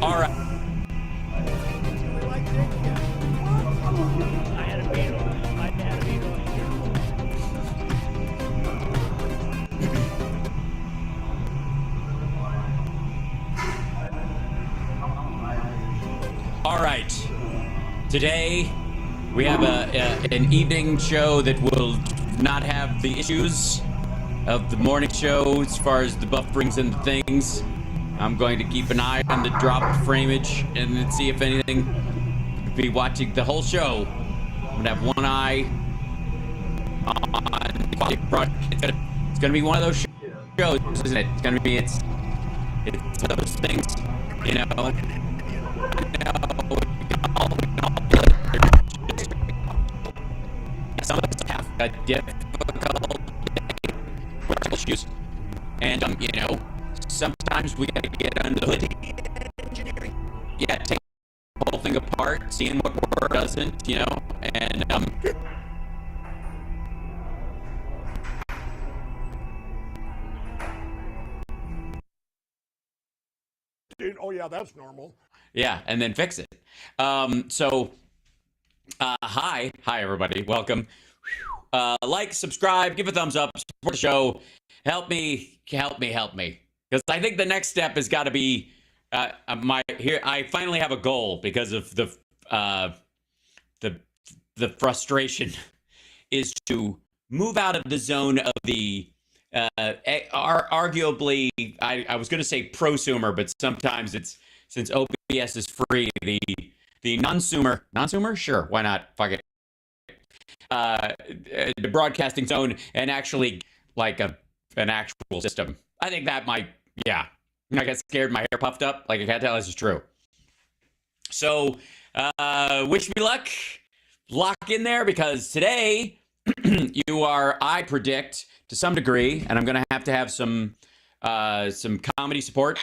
All right. All right. Today we have an evening show that will not have the issues of the morning show as far as the buff brings in things. I'm going to keep an eye on the dropped frameage and then see if anything. Be watching the whole show. I'm gonna have one eye on. It's gonna be one of those shows, isn't it? It's gonna be it's those things, you know. Some of us have a difficult issues, and you know. Sometimes we gotta get under the hood. Yeah, take the whole thing apart, seeing what works, doesn't, you know, and oh yeah, that's normal. Yeah, and then fix it. Hi everybody, welcome. Like, subscribe, give a thumbs up, support the show. Help me. Because I think the next step has got to be I finally have a goal because of the frustration is to move out of the zone of the arguably I was going to say prosumer, but sometimes it's, since OBS is free, the non-sumer, sure, why not, fuck it, the broadcasting zone, and actually like an actual system. I think that might, yeah. I got scared, my hair puffed up. Like, I can't tell this is true. So, wish me luck. Lock in there, because today you are, I predict, to some degree, and I'm going to have some comedy support.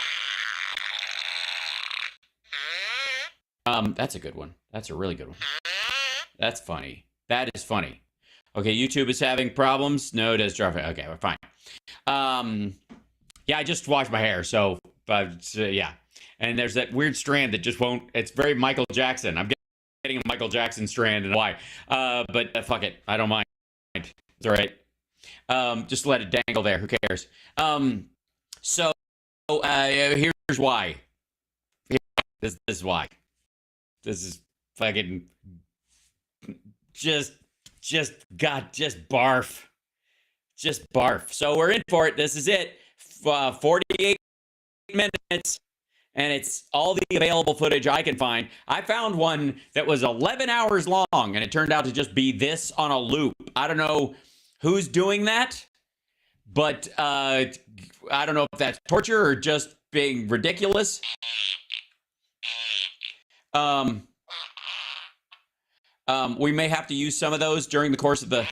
That's a good one. That's a really good one. That's funny. That is funny. Okay, YouTube is having problems. No, it does drop it. Okay, we're fine. Yeah, I just washed my hair, so yeah. And there's that weird strand that just won't. It's very Michael Jackson. I'm getting a Michael Jackson strand and why. But fuck it, I don't mind. It's all right. Just let it dangle there. Who cares? So here's why. This is why. This is fucking just barf. Just barf. So we're in for it. This is it. 48 minutes. And it's all the available footage I can find. I found one that was 11 hours long, and it turned out to just be this on a loop. I don't know who's doing that, but I don't know if that's torture or just being ridiculous. We may have to use some of those during the course of the...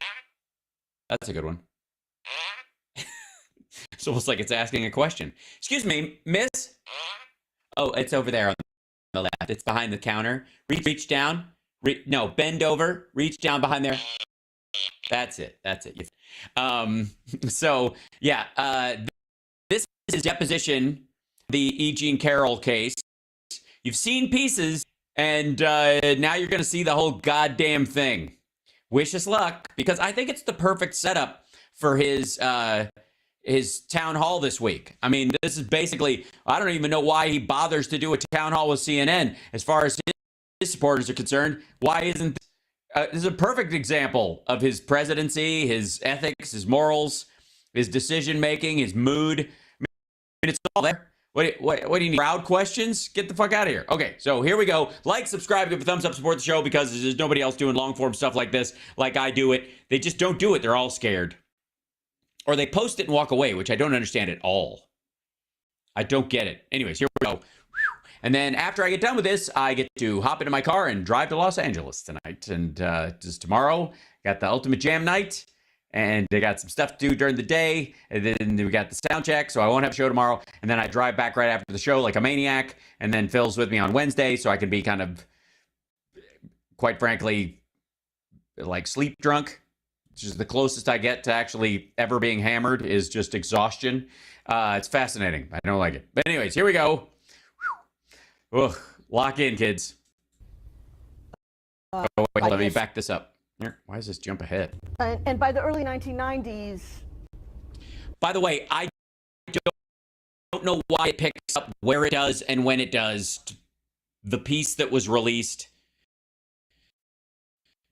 That's a good one. It's almost like it's asking a question. Excuse me, miss? Oh, it's over there on the left. It's behind the counter. Reach down. No, bend over. Reach down behind there. That's it. So, yeah, this is Deposition, the E. Jean Carroll case. You've seen pieces, and now you're going to see the whole goddamn thing. Wish us luck, because I think it's the perfect setup for his town hall this week. I mean, this is basically, I don't even know why he bothers to do a town hall with CNN. As far as his supporters are concerned, why isn't this is a perfect example of his presidency, his ethics, his morals, his decision-making, his mood. I mean, it's all there. What do you need? Crowd questions? Get the fuck out of here. Okay, so here we go. Like, subscribe, give a thumbs up, support the show, because there's nobody else doing long-form stuff like this like I do it. They just don't do it. They're all scared. Or they post it and walk away, which I don't understand at all. I don't get it. Anyways, here we go. And then after I get done with this, I get to hop into my car and drive to Los Angeles tonight. And just tomorrow, got the Ultimate Jam night. And I got some stuff to do during the day. And then we got the sound check, so I won't have a show tomorrow. And then I drive back right after the show like a maniac. And then Phil's with me on Wednesday, so I can be kind of, quite frankly, like sleep drunk. It's just the closest I get to actually ever being hammered is just exhaustion. It's fascinating. I don't like it. But anyways, here we go. Ugh, lock in, kids. Oh, wait, let me back this up. Here, why does this jump ahead? And by the early 1990s... By the way, I don't know why it picks up where it does and when it does. The piece that was released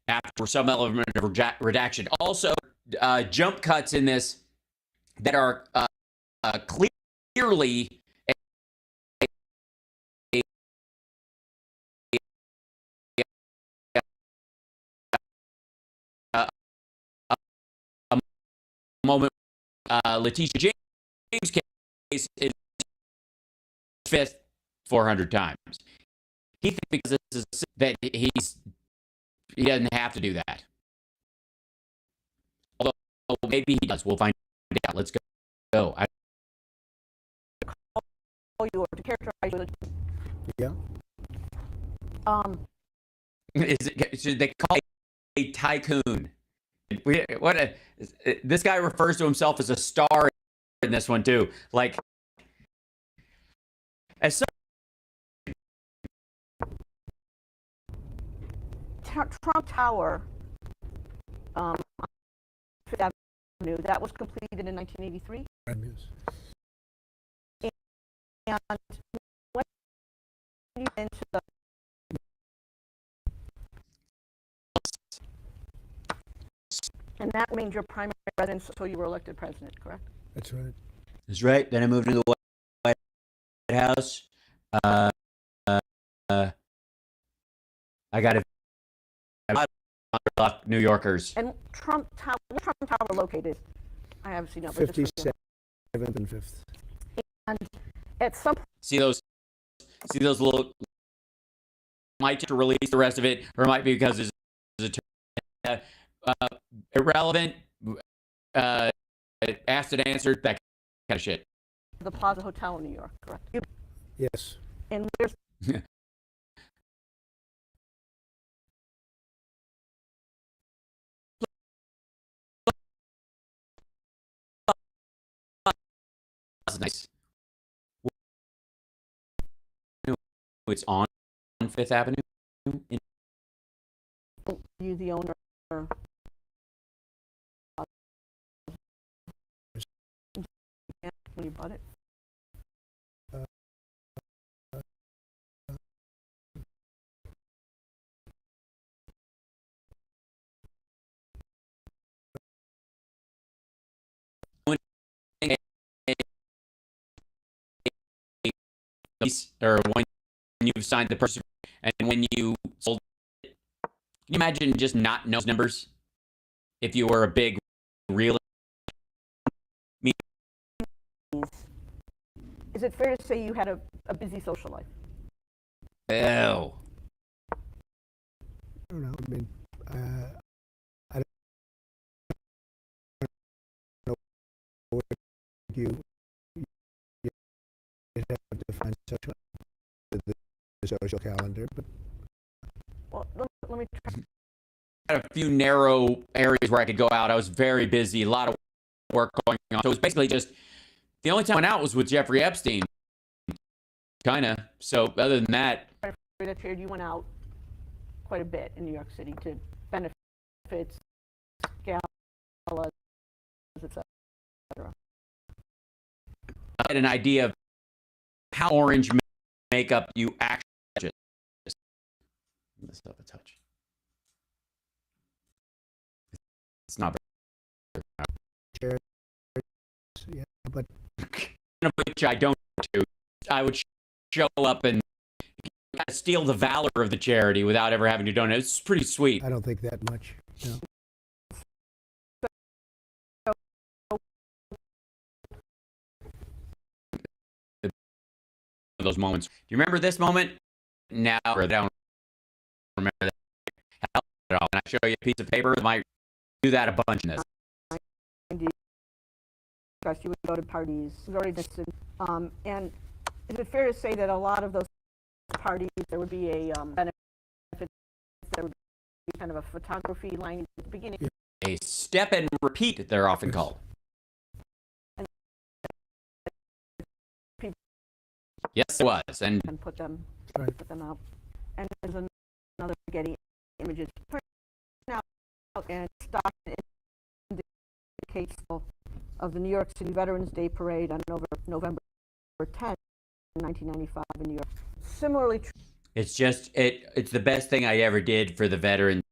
after some element of redaction. Also, jump cuts in this that are clearly a moment. Letitia James' case is fifth 400 times. He thinks because this is that he doesn't have to do that. Although maybe he does. We'll find out. Let's go. You or to characterize it. Yeah. Should they call it a tycoon? This guy refers to himself as a star in this one too. Like, as some Trump Tower, Fifth Avenue, that was completed in 1983. And when you into the and that remained your primary residence until you were elected president, correct? That's right. That's right. Then I moved to the White House. I got a New Yorkers. And Trump Tower, where Trump Tower located? I have seen that. 57th and 5th. And at some point, See those little. Might to release the rest of it, or it might be because it's irrelevant. Asked and answered, that kind of shit. the Plaza Hotel in New York, correct? Yes. And where's That's nice. It's on Fifth Avenue in you the owner when you bought it? Or when you've signed the purchase and when you sold it, can you imagine just not knowing those numbers if you were a big real? Is it fair to say you had a busy social life? Ew. I don't know. I mean, I don't know what you have to define the social calendar, but Well, let me try. I had a few narrow areas where I could go out. I was very busy, a lot of work going on. So it was basically just the only time I went out was with Jeffrey Epstein, kind of. So other than that, For that period, you went out quite a bit in New York City to benefits, galas, etc. I had an idea of how orange makeup you actually just this up a touch. It's not chairs, yeah, but which I don't do. I would show up and steal the valor of the charity without ever having to donate. It's pretty sweet. I don't think that much. No. Those moments. Do you remember this moment? No, I don't remember that at all. Can I show you a piece of paper? I might do that a bunch in this. You would go to parties. And is it fair to say that a lot of those parties, there would be a benefit, there would be kind of a photography line at the beginning? A step and repeat, they're often called. Yes, it was. And Put them Right. put them out. And there's another Getty images out and stock indicates of the New York City Veterans Day Parade on November 10, 1995 in New York. Similarly, it's just it's the best thing I ever did for the veterans,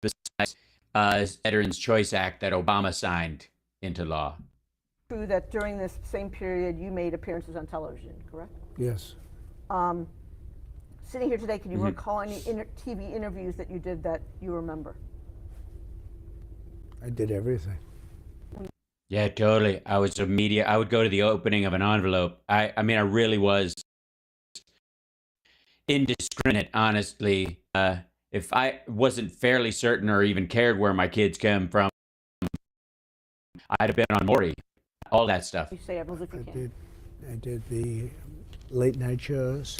besides Veterans Choice Act that Obama signed into law. true that during this same period you made appearances on television, correct? Yes. Sitting here today, can you recall any TV interviews that you did that you remember? I did everything. Yeah, totally. I was I would go to the opening of an envelope. I mean, I really was indiscriminate, honestly. If I wasn't fairly certain or even cared where my kids came from, I'd have been on Maury, all that stuff. You say everyone's if you can. I did the late night shows.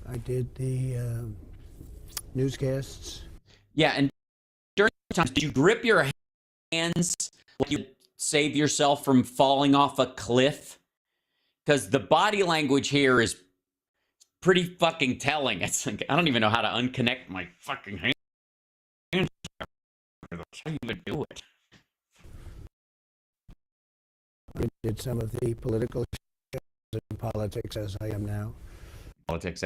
I did the newscasts. Yeah, and during times, did you grip your hands like you save yourself from falling off a cliff? Because the body language here is pretty fucking telling. It's like, I don't even know how to unconnect my fucking hands. How do you even do it? I did some of the political shows in politics as I am now. Politics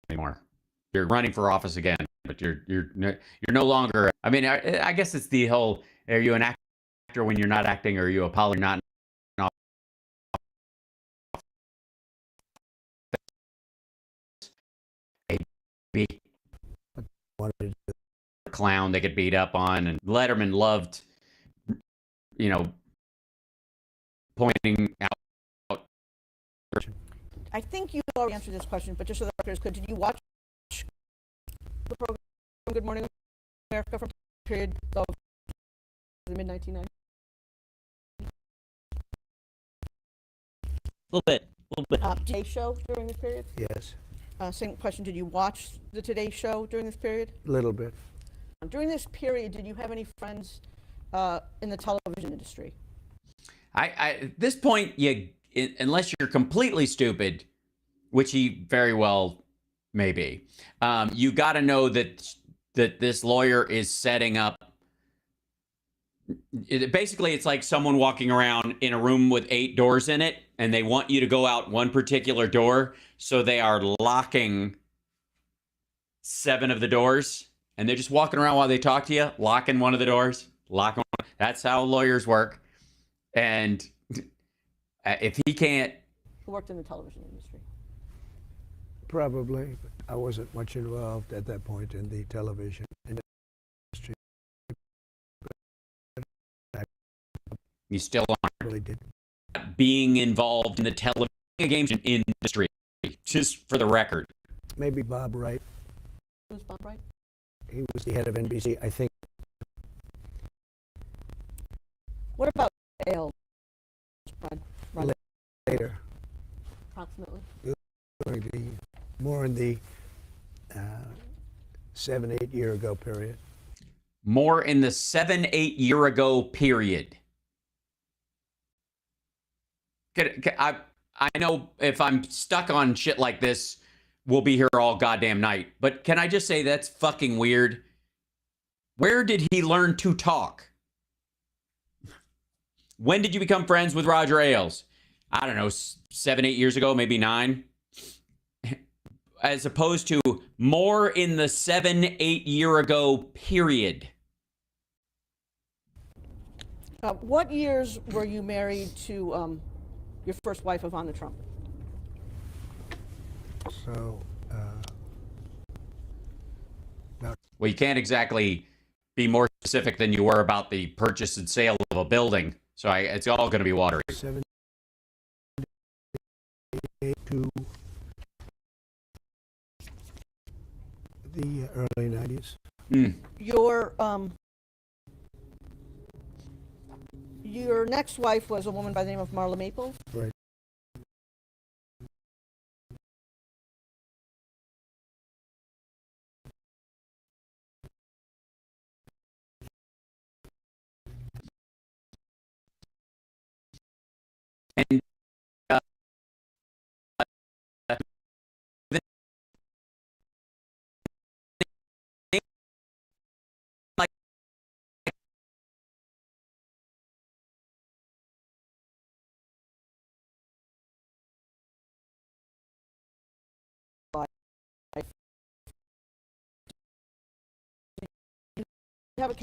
anymore. You're running for office again, but you're no longer. I mean, I guess it's the whole: are you an actor when you're not acting, or are you a politician not? Wanted to Clown they get beat up on, and Letterman loved, pointing out. I think you already answered this question, but just so the record is clear, did you watch the program Good Morning America from the period of the mid-1990s? A little bit. Today Show during this period? Yes, Same question, did you watch the Today Show during this period? a little bit. During this period, did you have any friends in the television industry? At this point, unless you're completely stupid, which he very well may be, you got to know that that this lawyer is setting up. Basically, it's like someone walking around in a room with 8 doors in it, and they want you to go out one particular door, so they are locking 7 of the doors, and they're just walking around while they talk to you, locking one of the doors, locking one. That's how lawyers work. And if he can't, Who worked in the television industry. Probably. I wasn't much involved at that point in the television industry. you still Really did. aren't being involved in the television games industry, just for the record. Maybe Bob Wright. Who's Bob Wright? He was the head of NBC, I think. What about Ale? Rod, Later, approximately. more in the 7-8 year ago period. More in the 7-8 year ago period. I know if I'm stuck on shit like this, we'll be here all goddamn night. But can I just say that's fucking weird? Where did he learn to talk? When did you become friends with Roger Ailes? I don't know, 7-8 years ago, maybe 9. As opposed to more in the 7-8 year ago period. What years were you married to your first wife, Ivana Trump? So, Well, you can't exactly be more specific than you were about the purchase and sale of a building. So it's all going to be watery. 7 to the early 90s. Your next wife was a woman by the name of Marla Maples. Right. And like You have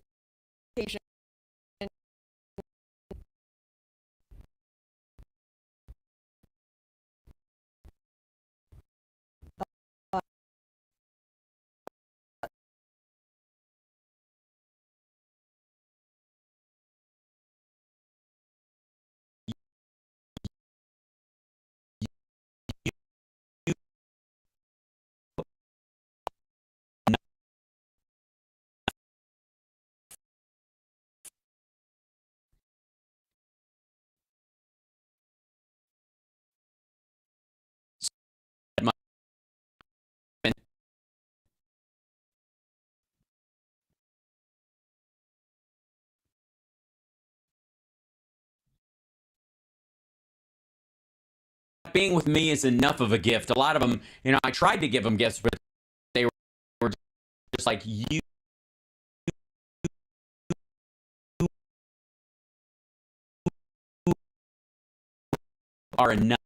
occasion. being with me is enough of a gift. A lot of them, I tried to give them gifts, but they were just like, you are enough.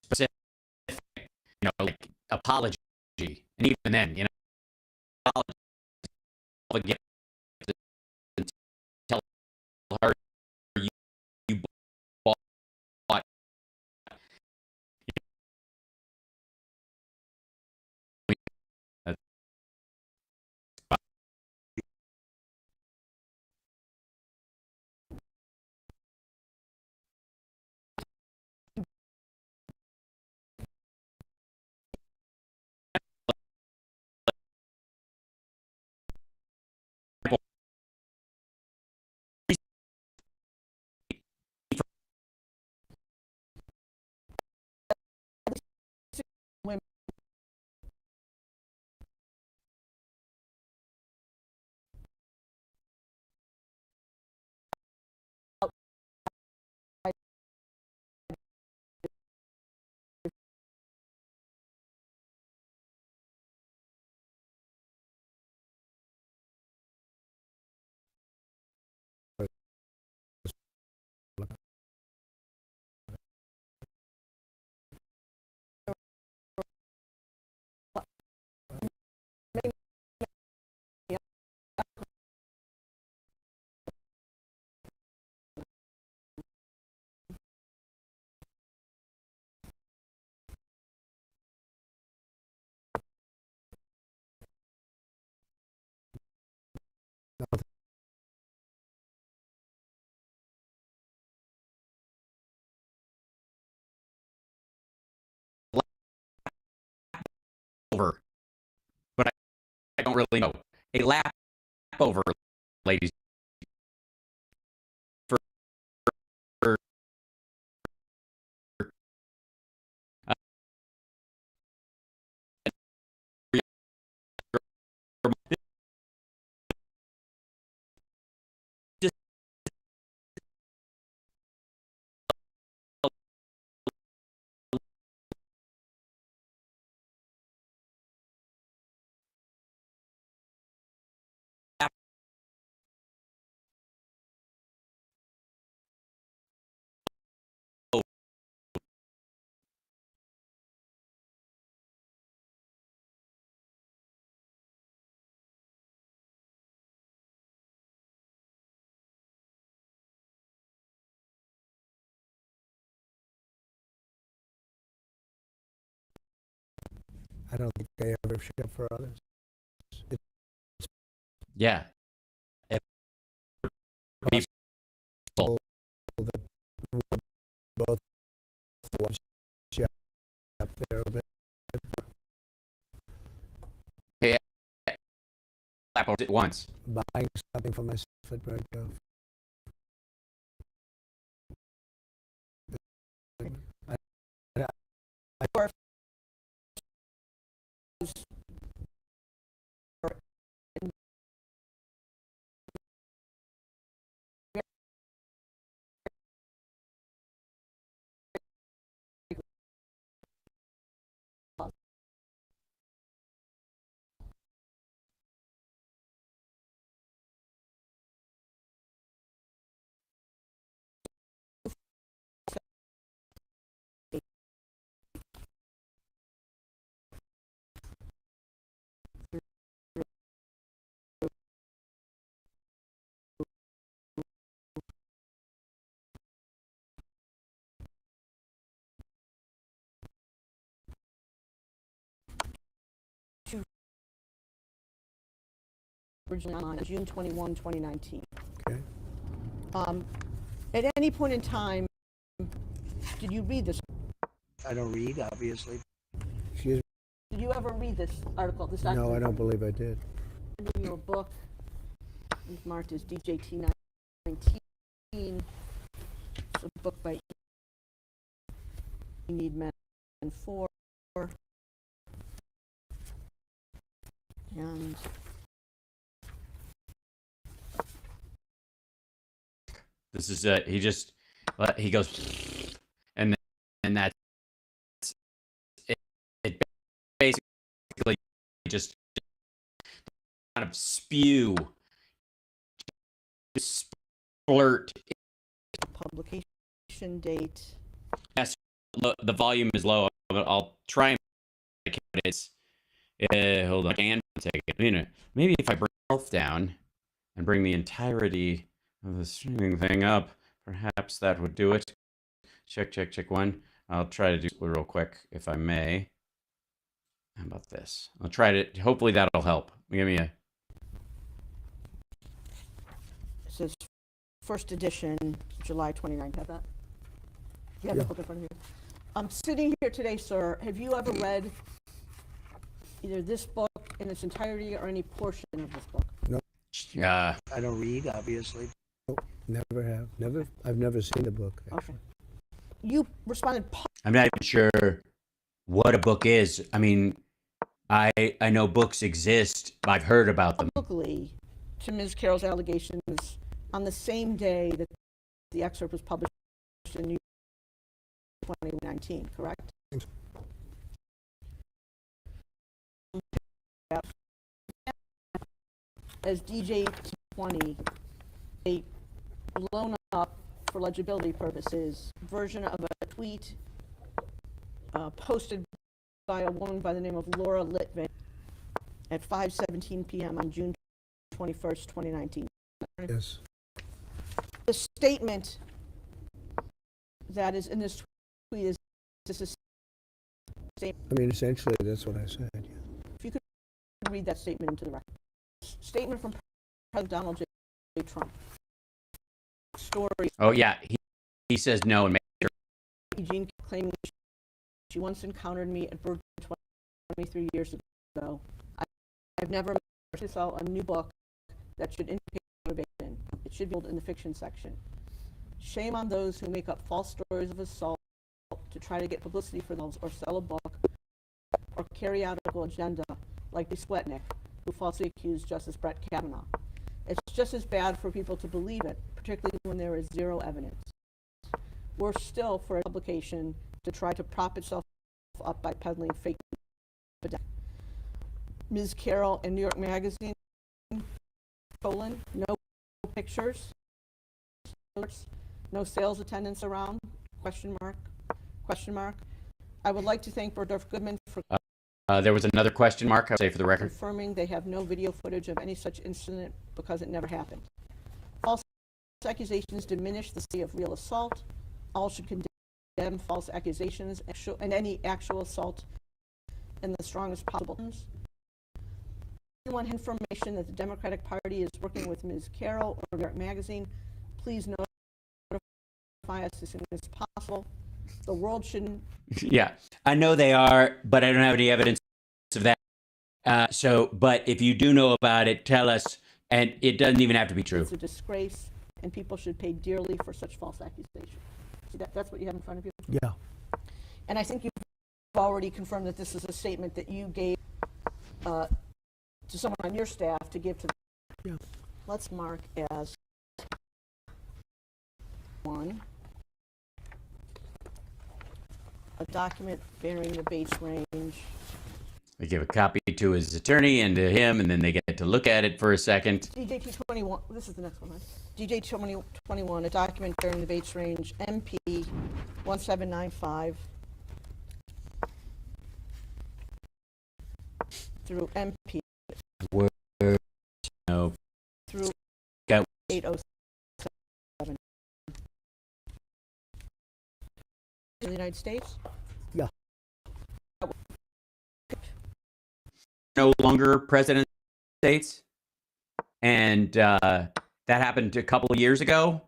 Specific, like apology. And even then, apology again, tell her you bought Women No, Over, but I don't really know. A lap over, ladies. For, for uh, just I don't think I ever ship for others. It's yeah. If possible that we're both ones ship up there a bit. Hey, lap over it once. Buying something for myself at Bergdorf. Or originally online, June 21, 2019. Okay. At any point in time, did you read this? I don't read, obviously. Excuse me? Did you ever read this article? This No, I don't believe I did. in your book, it's marked as DJT 19. It's a book by You Need Men for. And This is he goes, and that's it. It basically just kind of spew, splurt. publication date. Yes, the volume is low, but I'll try and make it. It's hold on, I can take it. Maybe if I bring health down and bring the entirety of the streaming thing up, perhaps that would do it. Check one. I'll try to do it real quick if I may. How about this? I'll try to, hopefully that'll help. Give me a. It says first edition, July 29th. Have that? You have the book in front of you. I'm sitting here today, sir. Have you ever read either this book in its entirety or any portion of this book? No. Yeah. I don't read, obviously. Oh, never have. I've never seen the book, actually. Okay. You responded. I'm not even sure what a book is. I mean, I know books exist. I've heard about them. Publicly to Ms. Carroll's allegations on the same day that the excerpt was published in New York 2019, correct? As DJ20, a blown up, for legibility purposes, version of a tweet posted by a woman by the name of Laura Litvin at 5:17 p.m. on June 21st, 2019. Yes. The statement that is in this tweet is this is statement. I mean, essentially, that's what I said. Yeah. If you could read that statement into the record. Statement from President Donald J. Trump. Story. Oh yeah, he says no and make sure. Eugene claiming she once encountered me at Bergen 23 years ago. I've never to sell a new book that should indicate motivation. It should be in the fiction section. Shame on those who make up false stories of assault to try to get publicity for themselves or sell a book or carry out a political agenda like the Spletnik, who falsely accused Justice Brett Kavanaugh. It's just as bad for people to believe it, particularly when there is zero evidence. Worse still for a publication to try to prop itself up by peddling fake news. Ms. Carroll in New York Magazine, no pictures, no sales attendants around, question mark. I would like to thank Berdorf Goodman for there was another question mark, I would say for the record. confirming they have no video footage of any such incident because it never happened. False accusations diminish the severity of real assault. All should condemn false accusations and any actual assault in the strongest possible terms. Anyone has information that the Democratic Party is working with Ms. Carroll or New York Magazine, please notify us as soon as possible. The world shouldn't. Yeah, I know they are, but I don't have any evidence of that. But if you do know about it, tell us. And it doesn't even have to be true. It's a disgrace, and people should pay dearly for such false accusations. See, that's what you have in front of you? Yeah. And I think you've already confirmed that this is a statement that you gave to someone on your staff to give to them. Yeah. Let's mark as 1. A document bearing the base range. They give a copy to his attorney and to him, and then they get to look at it for a second. DJT 21, this is the next one, right? DJT 21, a document bearing the base range MP 1795 through MP Word, no. through Got 807. In the United States? Yeah. No longer president of the States. And that happened a couple of years ago.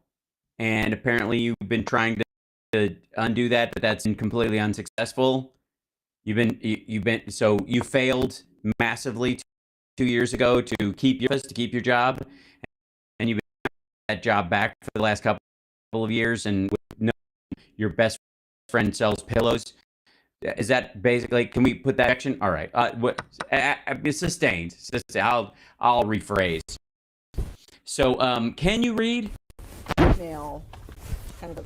And apparently you've been trying to undo that, but that's been completely unsuccessful. So you failed massively 2 years ago to keep your job, and you've been that job back for the last couple of years, and your best friend sells pillows. Is that basically? Can we put that action? All right. It's sustained. I'll rephrase. So, can you read? Email, kind of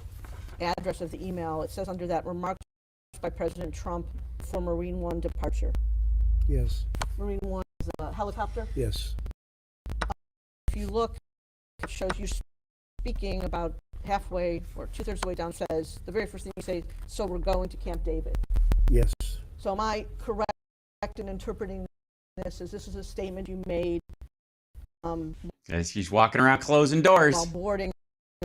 the address of the email. It says under that, remarks by President Trump for Marine One departure. Yes. Marine One is a helicopter. Yes. If you look, it shows you speaking about halfway or 2/3 of the way down. Says the very first thing you say, so we're going to Camp David. Yes. So am I correct in interpreting this as this is a statement you made As he's walking around closing doors. while boarding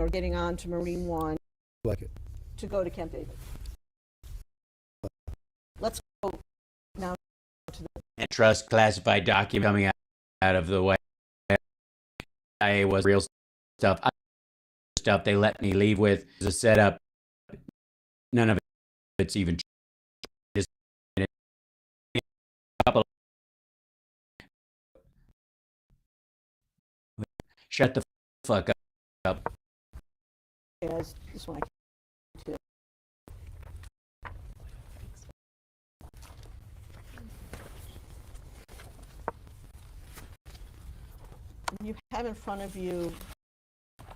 or getting on to Marine One Like it. to go to Camp David? Let's go now to the And trust classified document coming out of the way. I was real stuff. Stuff they let me leave with is a setup. None of it's even. Shut the fuck up. as this one. You have in front of you,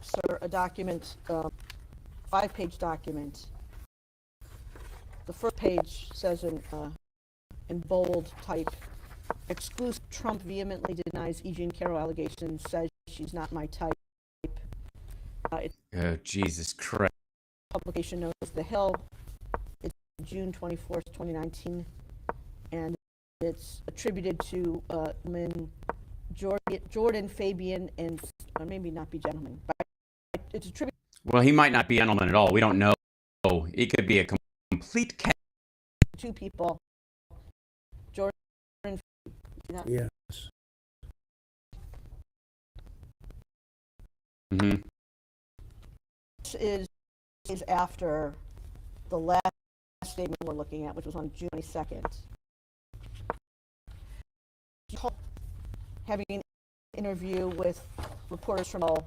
sir, a document, 5-page document. The first page says in bold type, exclusive, Trump vehemently denies E. Jean Carroll allegations, says she's not my type. Oh, Jesus Christ. Publication known as The Hill. It's June 24th, 2019, and it's attributed to Jordan, Fabian, and maybe not be gentlemen, but it's attributed Well, he might not be a gentleman at all. We don't know. He could be a complete cat. to 2 people. Jordan, Yes. Mm-hmm. This is after the last statement we're looking at, which was on June 22nd. Having an interview with reporters from all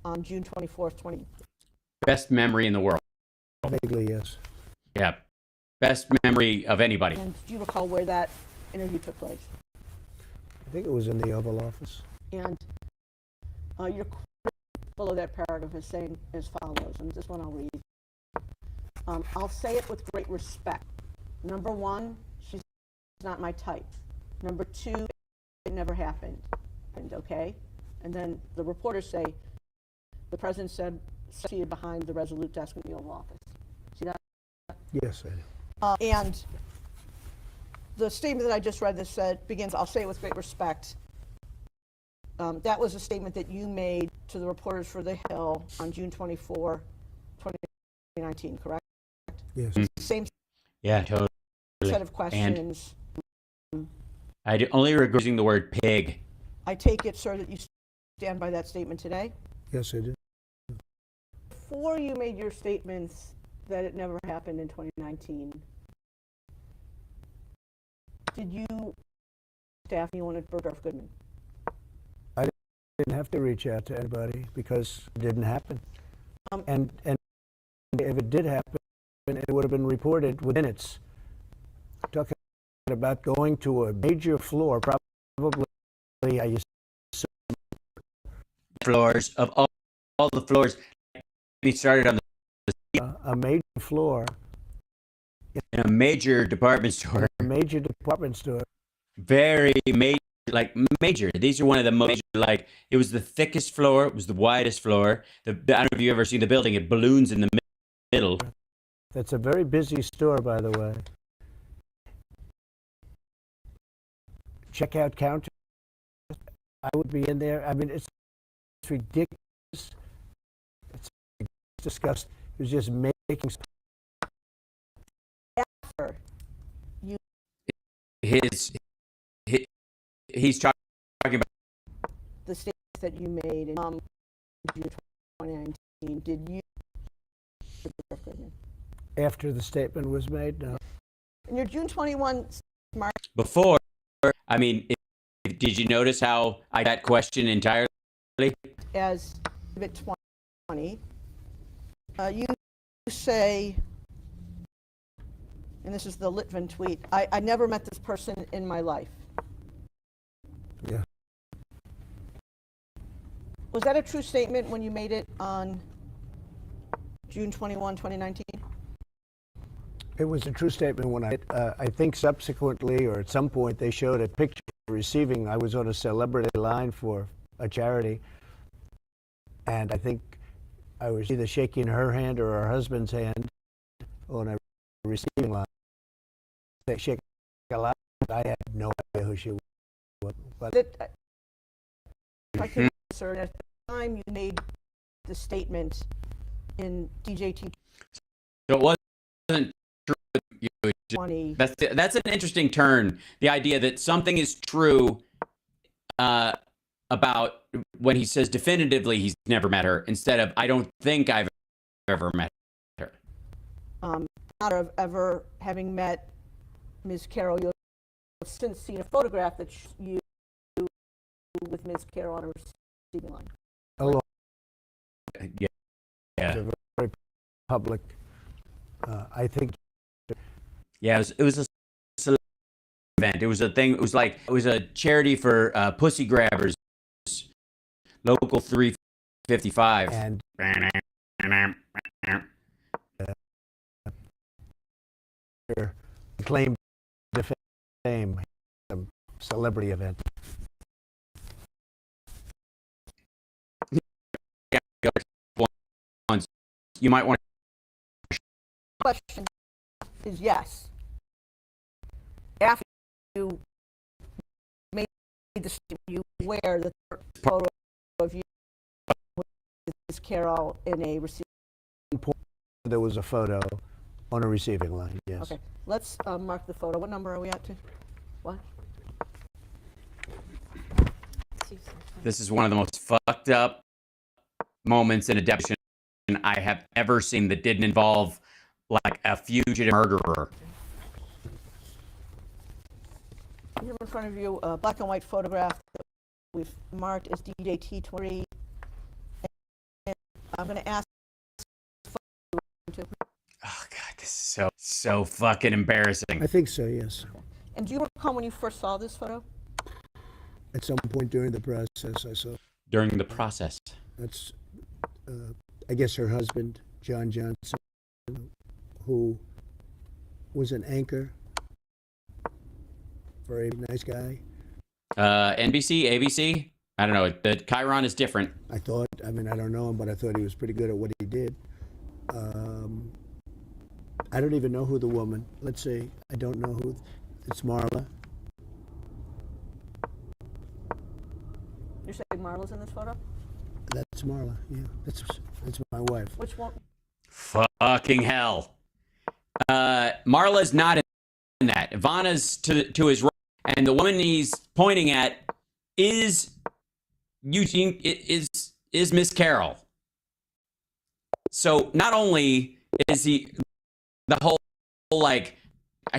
on June 24th, 20. Best memory in the world. Vaguely, yes. Yeah. Best memory of anybody. And do you recall where that interview took place? I think it was in the Oval Office. And your quote below that paragraph is saying as follows, and this one I'll read. I'll say it with great respect. Number one, she's not my type. Number two, it never happened. Okay? And then the reporters say, the president said, seated behind the Resolute desk in the Oval Office. See that? Yes, I do. And the statement that I just read that said, begins, I'll say it with great respect. That was a statement that you made to the reporters for The Hill on June 24, 2019, correct? Yes. Same Yeah, totally. set of questions. I only regret using the word pig. I take it, sir, that you stand by that statement today? Yes, I do. Before you made your statements that it never happened in 2019, did you staff anyone at Bergdorf Goodman? I didn't have to reach out to anybody because it didn't happen. And if it did happen, it would have been reported within minutes. Talking about going to a major floor, probably I assume Floors of all the floors. We started on a major floor in a major department store. a major department store. Very major, like major. These are one of the most, like, it was the thickest floor. It was the widest floor. I don't know if you've ever seen the building. It balloons in the middle. That's a very busy store, by the way. Checkout counter. I would be in there. I mean, it's ridiculous. It's disgusting. It was just making. After you He's talking about the statements that you made in June 2019, did you After the statement was made, no. in your June 21 March? before. I mean, did you notice how I that question entirely? As Exhibit 20, you say, and this is the Litvin tweet, I never met this person in my life. Yeah. Was that a true statement when you made it on June 21, 2019? It was a true statement when I think subsequently or at some point they showed a picture receiving. I was on a celebrity line for a charity, and I think I was either shaking her hand or her husband's hand on a receiving line. They shake a lot. I had no idea who she was. But That, if I can, sir, at the time you made the statement in DJT So it wasn't true. 20. That's an interesting turn. The idea that something is true about when he says definitively he's never met her, instead of I don't think I've ever met her. Not of ever having met Ms. Carroll. You've since seen a photograph that you with Ms. Carroll on a receiving line. alone, Yeah. it's a very public. I think. Yeah, it was a celebrity event. It was a thing. It was a charity for pussy grabbers. Local 355. And claimed to fame, some celebrity event. You might want Question is yes. After you made the statement, you wear the photo of you with Ms. Carroll in a receiving. There was a photo on a receiving line. Yes. Okay, let's mark the photo. What number are we at? What? This is one of the most fucked up moments in a deposition I have ever seen that didn't involve like a fugitive murderer. You have in front of you a black and white photograph that we've marked as DJT20. And I'm going to ask to. Oh God, this is so fucking embarrassing. I think so, yes. And do you recall when you first saw this photo? At some point during the process, I saw. During the process. That's, I guess, her husband, John Johnson, who was an anchor. Very nice guy. NBC, ABC? I don't know. The Chiron is different. I mean, I don't know him, but I thought he was pretty good at what he did. I don't even know who the woman, let's see, I don't know who, it's Marla. You're saying Marla's in this photo? That's Marla, yeah. That's my wife. Which one? Fucking hell. Marla's not in that. Ivana's to his right, and the woman he's pointing at is Eugene, is Miss Carroll. So not only is he the whole like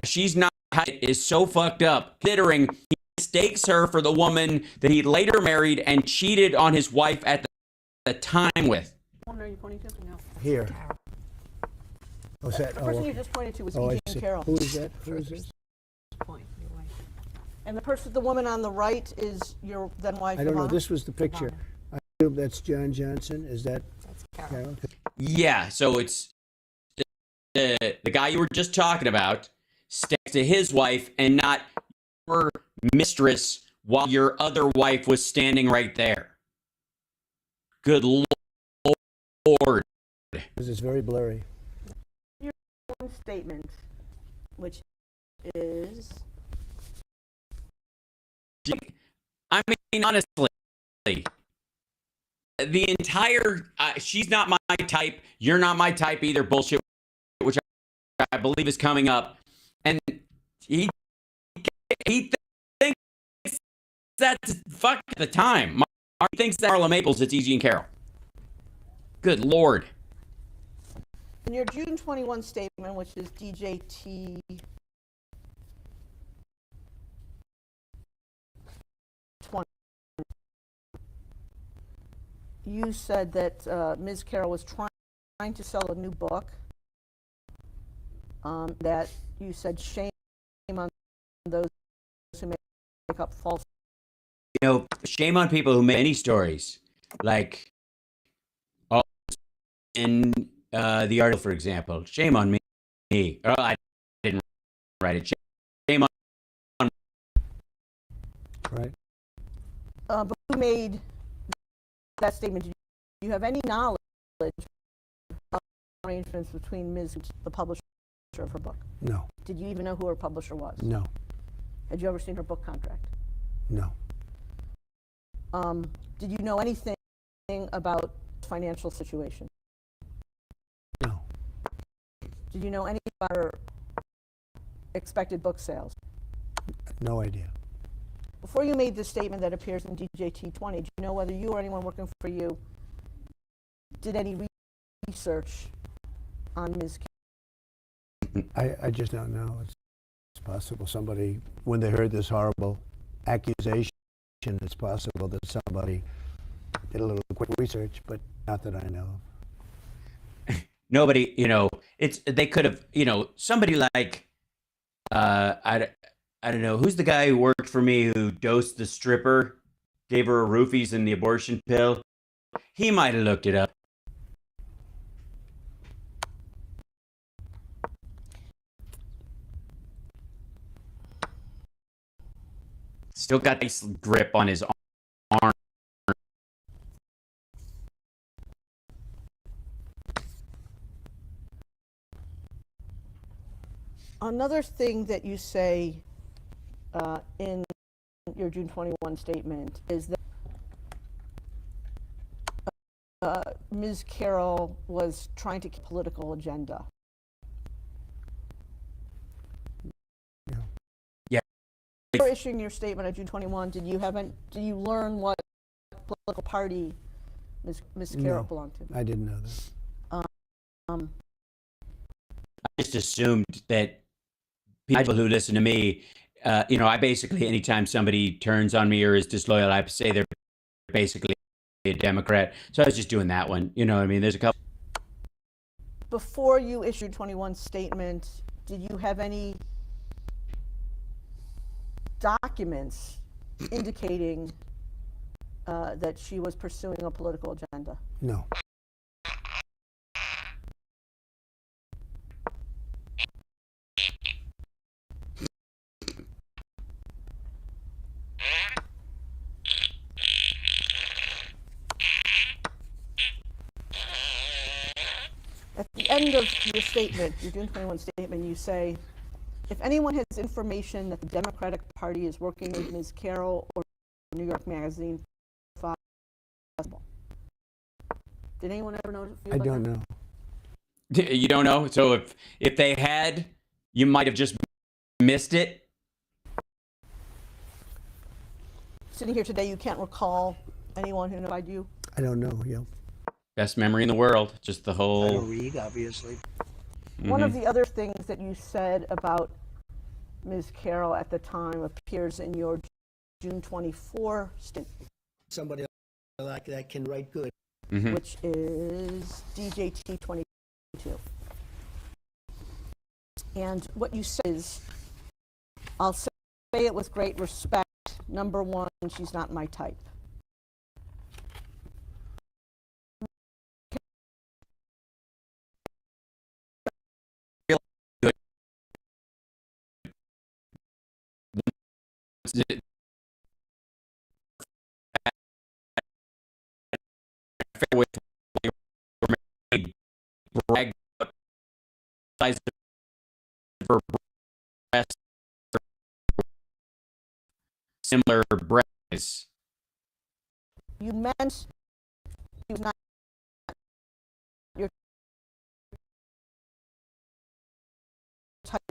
she's not is so fucked up, considering he mistakes her for the woman that he later married and cheated on his wife at the time with. What are you pointing to? No. Here. Oh, is that? The person you just pointed to was I Eugene see. Carroll. Who is that? Who is this? And the woman on the right is your then wife. I don't know. Ivana? This was the picture. I assume that's John Johnson. Is that Carroll? Yeah, so it's the guy you were just talking about sticks to his wife and not your mistress while your other wife was standing right there. Good Lord. This is very blurry. Your one statement, which is. I mean, honestly, the entire she's not my type, you're not my type either bullshit, which I believe is coming up, and he thinks that's fuck at the time. He thinks that Marla Maples, it's Eugene Carroll. Good Lord. In your June 21 statement, which is DJT 20, you said that Ms. Carroll was trying to sell a new book, that you said shame on those who make up false. You know, shame on people who make any stories. Like, in the article, for example, shame on me. Oh, I didn't write it. Shame on. Right. But who made that statement? Do you have any knowledge of arrangements between Ms. and the publisher of her book? No. Did you even know who her publisher was? No. Had you ever seen her book contract? No. Did you know anything about financial situation? No. Did you know anything about her expected book sales? No idea. Before you made this statement that appears in DJT 20, do you know whether you or anyone working for you did any research on Ms. I just don't know. It's possible somebody, when they heard this horrible accusation, it's possible that somebody did a little quick research, but not that I know of. Nobody, they could have, somebody like, I don't know, who's the guy who worked for me who dosed the stripper, gave her roofies and the abortion pill? He might have looked it up. Still got this grip on his arm. Another thing that you say in your June 21 statement is that Ms. Carroll was trying to keep a political agenda. Yeah. Before issuing your statement on June 21, did you learn what political party Ms. Carroll No, belonged to? I didn't know that. Um, I just assumed that people who listen to me, I basically, anytime somebody turns on me or is disloyal, I say they're basically a Democrat. So I was just doing that one. You know what I mean? There's a couple. Before you issued 21 statement, did you have any documents indicating that she was pursuing a political agenda? No. At the end of your statement, your June 21 statement, you say, if anyone has information that the Democratic Party is working with Ms. Carroll or New York Magazine, possible. Did anyone ever know? I don't know. You don't know? So if they had, you might have just missed it. Sitting here today, you can't recall anyone who notified you? I don't know. Yeah. Best memory in the world. Just the I whole. don't read, obviously. One of the other things that you said about Ms. Carroll at the time appears in your June 24 statement, Somebody like that can write good. which is DJT 22. And what you say is, I'll say it with great respect. Number one, she's not my type. Brag about the size of her breast, similar breasts. You meant she was not your type.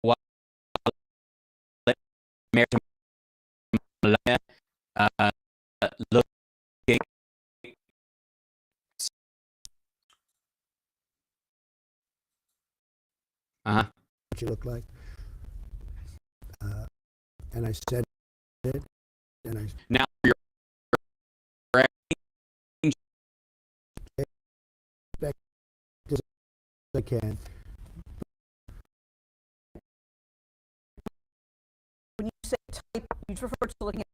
What married to Melania, looking. What you look like. And I said it. And I Now you're expect as I can. When you say type, you refer to looking at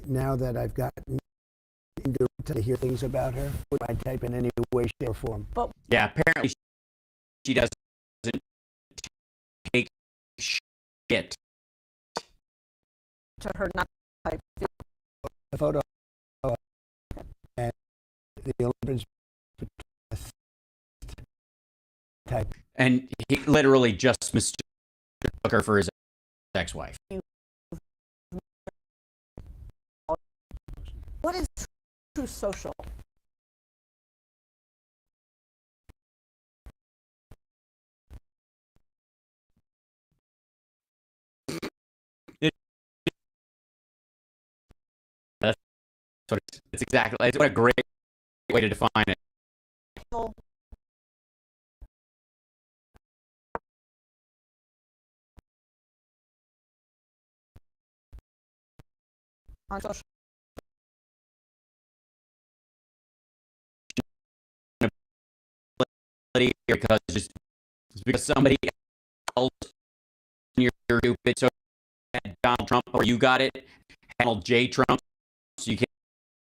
Now that I've gotten to hear things about her, would I type in any way, shape, or form? but yeah. Apparently, she doesn't take shit. to her not type. A photo and the only difference between type. And he literally just mistook her for his ex-wife. What is true social? It's exactly. It's what a great way to define it. Well, on social. Because just because somebody else in your stupid so Donald Trump or you got it, Donald J. Trump, so you can't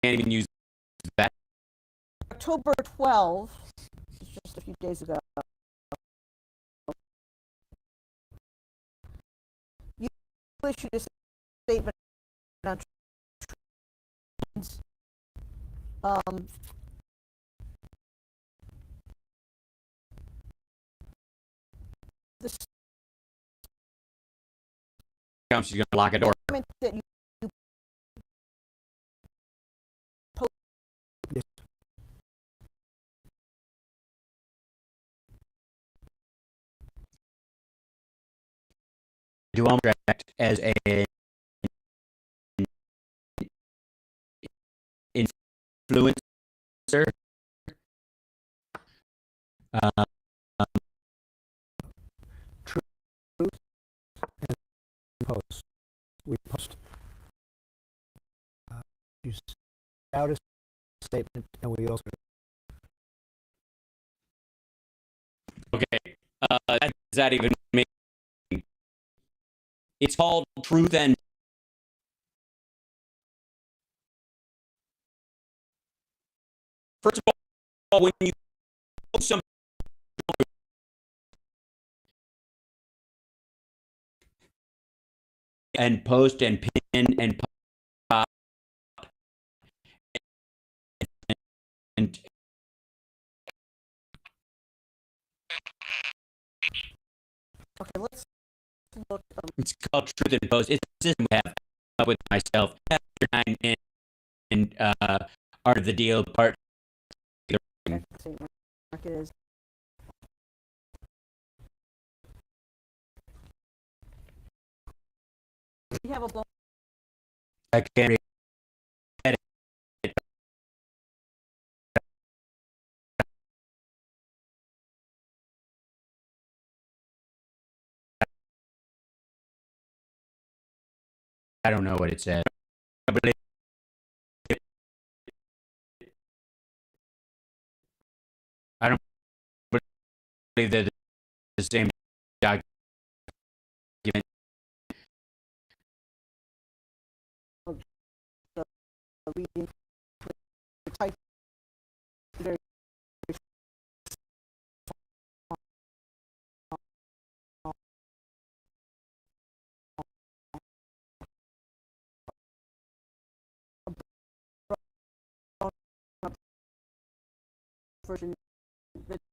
even use that. October 12th, this is just a few days ago, you issued a statement on the She's going to lock a door. statement that you posted. Yes. Do contract as a influencer. Truth and post. We post. You send out a statement, and we also. Okay. Does that even make? It's called Truth and. First of all, when you post something and post and pin and pop and Okay, let's look. it's called Truth and Post. It's a system we have up with myself. Chapter 9 and Art of the Deal part. Market is. We have a blow. I can't read it. I don't know what it says. I don't believe they're the same document. Reading the type very version that